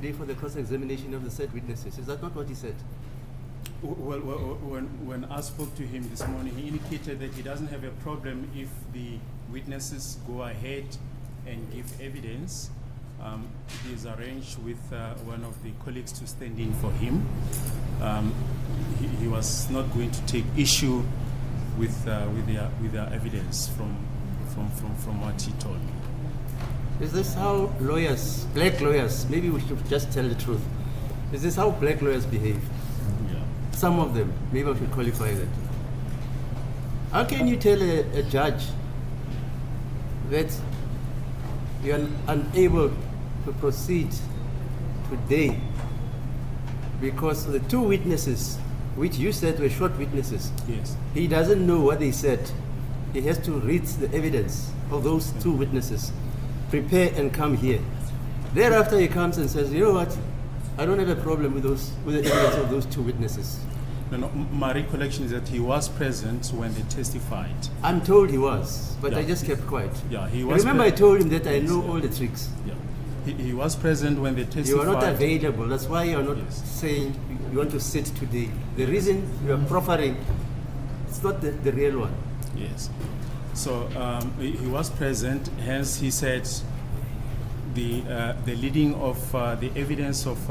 today for the cross-examination of the said witnesses. Is that not what he said? Well, when I spoke to him this morning, he indicated that he doesn't have a problem if the witnesses go ahead and give evidence. He's arranged with one of the colleagues to stand in for him. He was not going to take issue with their evidence from what he told me. Is this how lawyers, black lawyers, maybe we should just tell the truth. Is this how black lawyers behave? Yeah. Some of them, maybe I should qualify that. How can you tell a judge that you are unable to proceed today because the two witnesses, which you said were short witnesses, Yes. he doesn't know what they said. He has to read the evidence of those two witnesses, prepare and come here. Thereafter he comes and says, you know what, I don't have a problem with the evidence of those two witnesses. No, my recollection is that he was present when they testified. I'm told he was, but Yeah. I just kept quiet. Yeah, he was. Remember I told him that I know yeah. all the tricks. Yeah, he was present when they testified. You are not available. That's why you are not Yes. saying you want to sit today. The reason you are proffering, it's not the real one. Yes. So he was present. Hence, he said the leading of the evidence of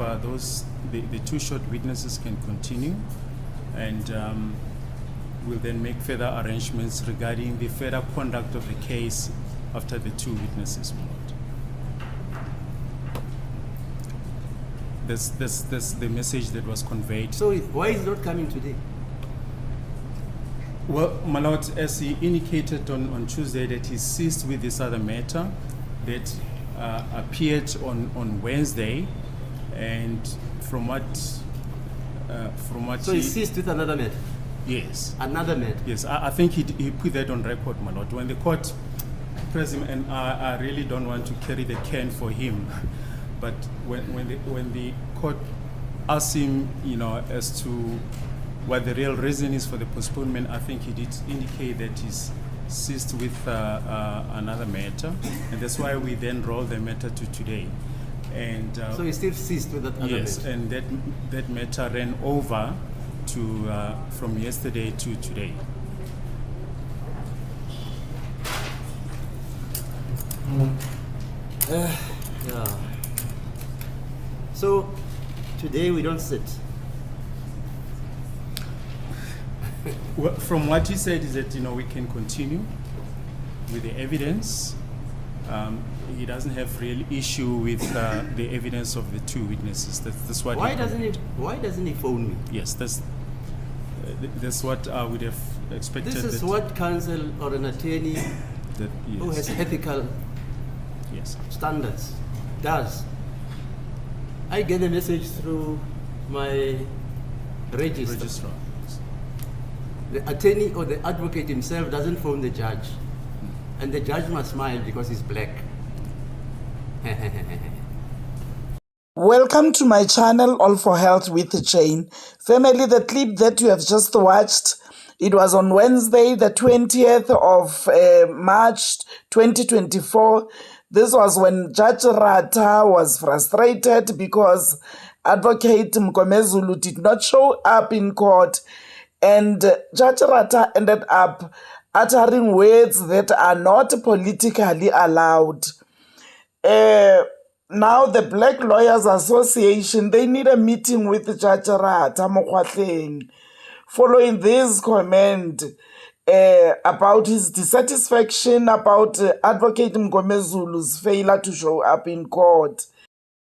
the two short witnesses can continue, and we'll then make further arrangements regarding the further conduct of the case after the two witnesses moved. That's the message that was conveyed. So why is he not coming today? Well, my lord, as he indicated on Tuesday that he ceased with this other matter that appeared on Wednesday, and from what So he ceased with another matter? Yes. Another matter? Yes, I think he put that on record, my lord. When the court pressed him, and I really don't want to carry the can for him, but when the court asked him, as to what the real reason is for the postponement, I think he did indicate that he's ceased with another matter, and that's why we then rolled the matter to today. And so he still ceased with that other matter? Yes, and that matter ran over to from yesterday to today. Yeah. So today we don't sit. Well, from what he said is that we can continue with the evidence. He doesn't have real issue with the evidence of the two witnesses. That's what. Why doesn't he phone me? Yes, that's what I would have expected. This is what counsel or an attorney who has ethical standards does. I get a message through my registrar. The attorney or the advocate himself doesn't phone the judge, and the judge must smile because he's black. Welcome to my channel, All for Health with Jane. Family, the clip that you have just watched, it was on Wednesday, the 20th of March 2024. This was when Judge Ratha was frustrated because Advocate Mgomezulu did not show up in court, and Judge Ratha ended up uttering words that are not politically allowed. Now the Black Lawyers Association, they need a meeting with Judge Ratha Mokgwatleng following this comment about his dissatisfaction about Advocate Mgomezulu's failure to show up in court.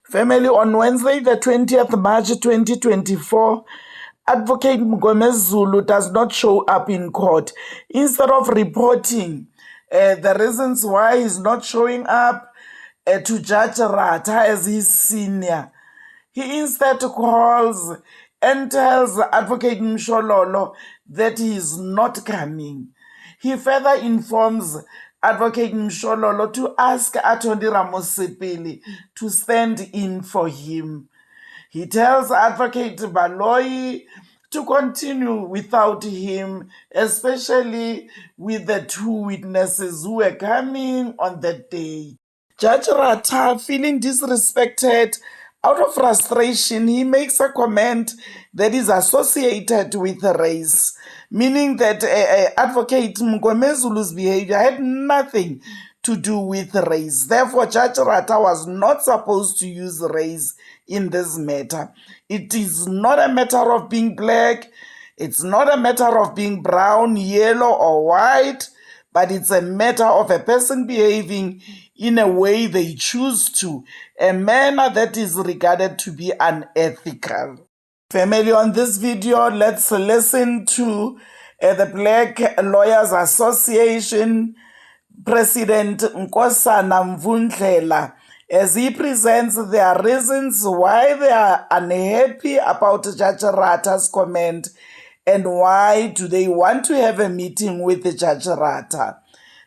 Family, on Wednesday, the 20th March 2024, Advocate Mgomezulu does not show up in court. Instead of reporting the reasons why he's not showing up to Judge Ratha as his senior, he instead calls and tells Advocate Mshololo that he is not coming. He further informs Advocate Mshololo to ask Attorney Ramosepeli to stand in for him. He tells Advocate Baloyi to continue without him, especially with the two witnesses who were coming on that day. Judge Ratha, feeling disrespected Out of frustration, he makes a comment that is associated with race, meaning that Advocate Mgomezulu's behavior had nothing to do with race. Therefore, Judge Ratha was not supposed to use race in this matter. It is not a matter of being black, it's not a matter of being brown, yellow, or white, but it's a matter of a person behaving in a way they choose to, a manner that is regarded to be unethical. Family, on this video, let's listen to the Black Lawyers Association President Nkosana Mvundlela as he presents their reasons why they are unhappy about Judge Ratha's comment and why do they want to have a meeting with Judge Ratha.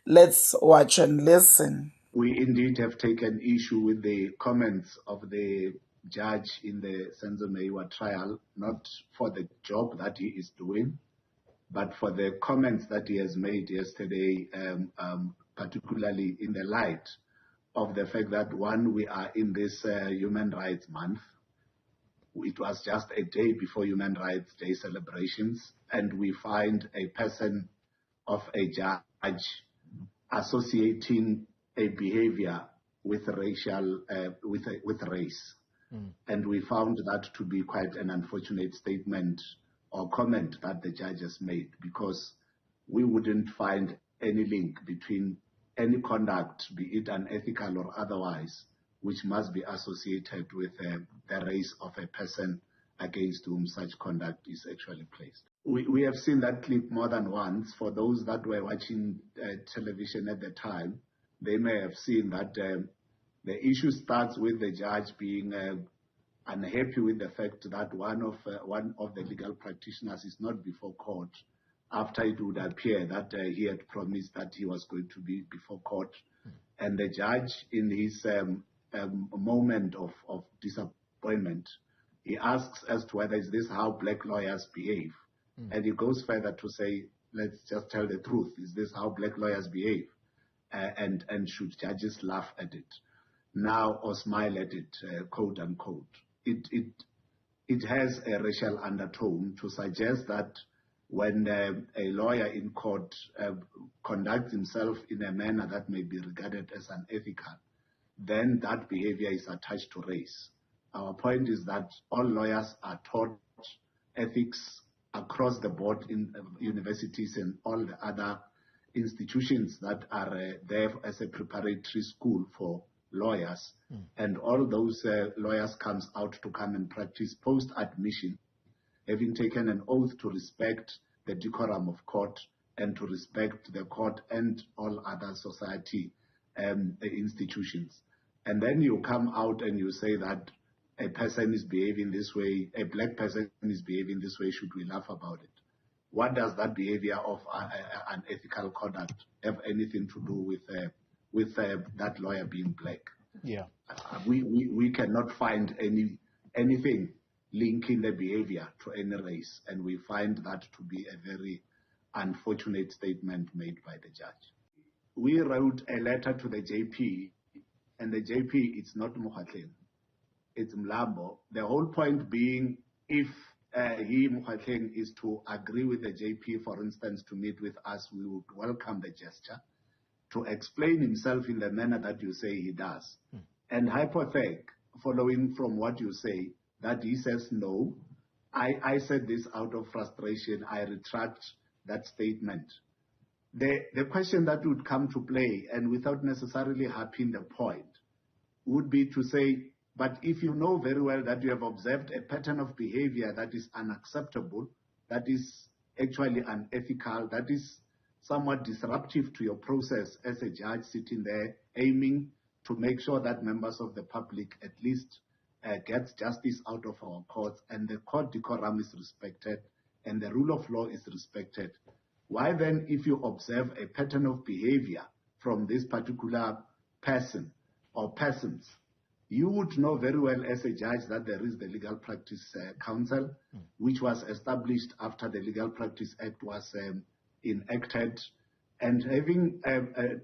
Let's watch and listen. We indeed have taken issue with the comments of the judge in the Senzo Meyiwa trial, not for the job that he is doing, but for the comments that he has made yesterday, particularly in the light of the fact that, one, we are in this Human Rights Month. It was just a day before Human Rights Day celebrations, and we find a person of a judge associating a behavior with racial, with race. And we found that to be quite an unfortunate statement or comment that the judge has made, because we wouldn't find any link between any conduct, be it unethical or otherwise, which must be associated with the race of a person against whom such conduct is actually placed. We have seen that clip more than once. For those that were watching television at the time, they may have seen that the issue starts with the judge being unhappy with the fact that one of the legal practitioners is not before court, after it would appear that he had promised that he was going to be before court. And the judge, in his moment of disappointment, he asks as to whether is this how black lawyers behave. And he goes further to say, let's just tell the truth. Is this how black lawyers behave? And should judges laugh at it now or smile at it, quote unquote? It has a racial undertone to suggest that when a lawyer in court conducts himself in a manner that may be regarded as unethical, then that behavior is attached to race. Our point is that all lawyers are taught ethics across the board in universities and all the other institutions that are there as a preparatory school for lawyers. And all those lawyers comes out to come and practice post-admission, having taken an oath to respect the decorum of court and to respect the court and all other society institutions. And then you come out and you say that a person is behaving this way, a black person is behaving this way, should we laugh about it? What does that behavior of unethical conduct have anything to do with that lawyer being black? Yeah, we cannot find anything linking the behavior to any race, and we find that to be a very unfortunate statement made by the judge. We wrote a letter to the JP, and the JP, it's not Mokgatleng, it's Mlambo. The whole point being, if he, Mokgatleng, is to agree with the JP, for instance, to meet with us, we would welcome the gesture to explain himself in the manner that you say he does. And hypothetical, following from what you say, that he says, no, I said this out of frustration, I retract that statement. The question that would come to play, and without necessarily harping the point, would be to say, but if you know very well that you have observed a pattern of behavior that is unacceptable, that is actually unethical, that is somewhat disruptive to your process as a judge sitting there aiming to make sure that members of the public at least gets justice out of our courts and the court decorum is respected and the rule of law is respected. Why then, if you observe a pattern of behavior from this particular person or persons, you would know very well as a judge that there is the Legal Practice Council, which was established after the Legal Practice Act was enacted. And having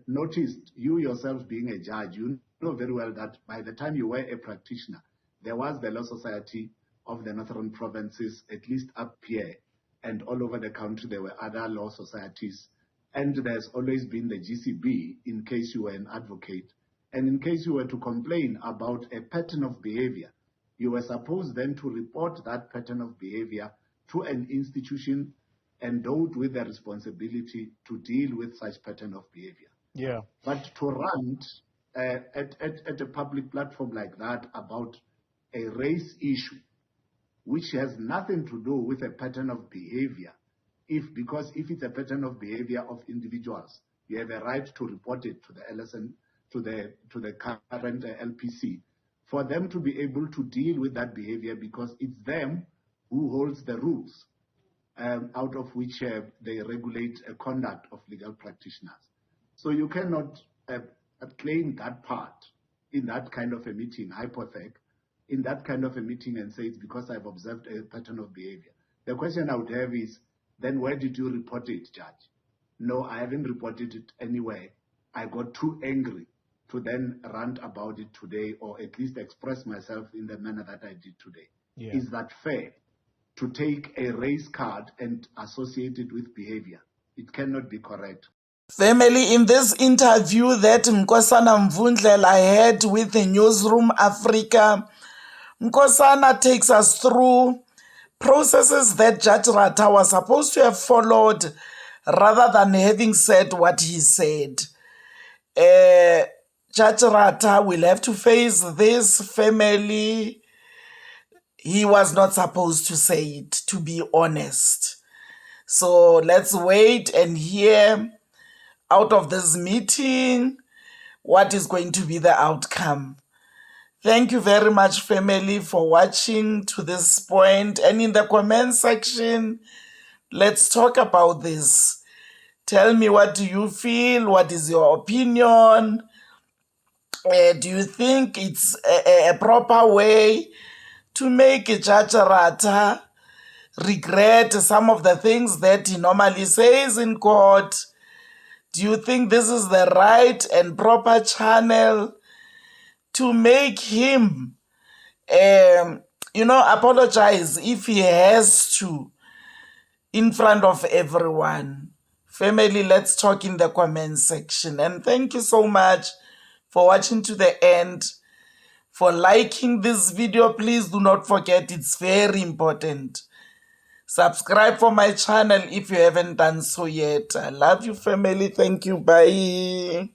noticed, you yourself being a judge, you know very well that by the time you were a practitioner, There was the Law Society of the Northern Provinces, at least up here, and all over the country there were other law societies. And there's always been the GCB in case you were an advocate. And in case you were to complain about a pattern of behavior, you were supposed then to report that pattern of behavior to an institution endowed with the responsibility to deal with such pattern of behavior. Yeah. But to rant at a public platform like that about a race issue, which has nothing to do with a pattern of behavior, because if it's a pattern of behavior of individuals, you have a right to report it to the LSN, to the current LPC, for them to be able to deal with that behavior, because it's them who holds the rules out of which they regulate conduct of legal practitioners. So you cannot claim that part in that kind of a meeting, hypothetical, in that kind of a meeting and say it's because I've observed a pattern of behavior. The question I would have is, then where did you report it, Judge? No, I haven't reported it anywhere. I got too angry to then rant about it today, or at least express myself in the manner that I did today. Yeah. Is that fair? To take a race card and associate it with behavior? It cannot be correct. Family, in this interview that Nkosana Mvundlela had with the Newsroom Africa, Nkosana takes us through processes that Judge Ratha was supposed to have followed rather than having said what he said. Judge Ratha will have to face this, family. He was not supposed to say it, to be honest. So let's wait and hear out of this meeting what is going to be the outcome. Thank you very much, family, for watching to this point. And in the comment section, let's talk about this. Tell me, what do you feel? What is your opinion? Do you think it's a proper way to make Judge Ratha regret some of the things that he normally says in court? Do you think this is the right and proper channel to make him, apologize if he has to in front of everyone? Family, let's talk in the comment section. And thank you so much for watching to the end. For liking this video, please do not forget, it's very important. Subscribe for my channel if you haven't done so yet. I love you, family. Thank you. Bye.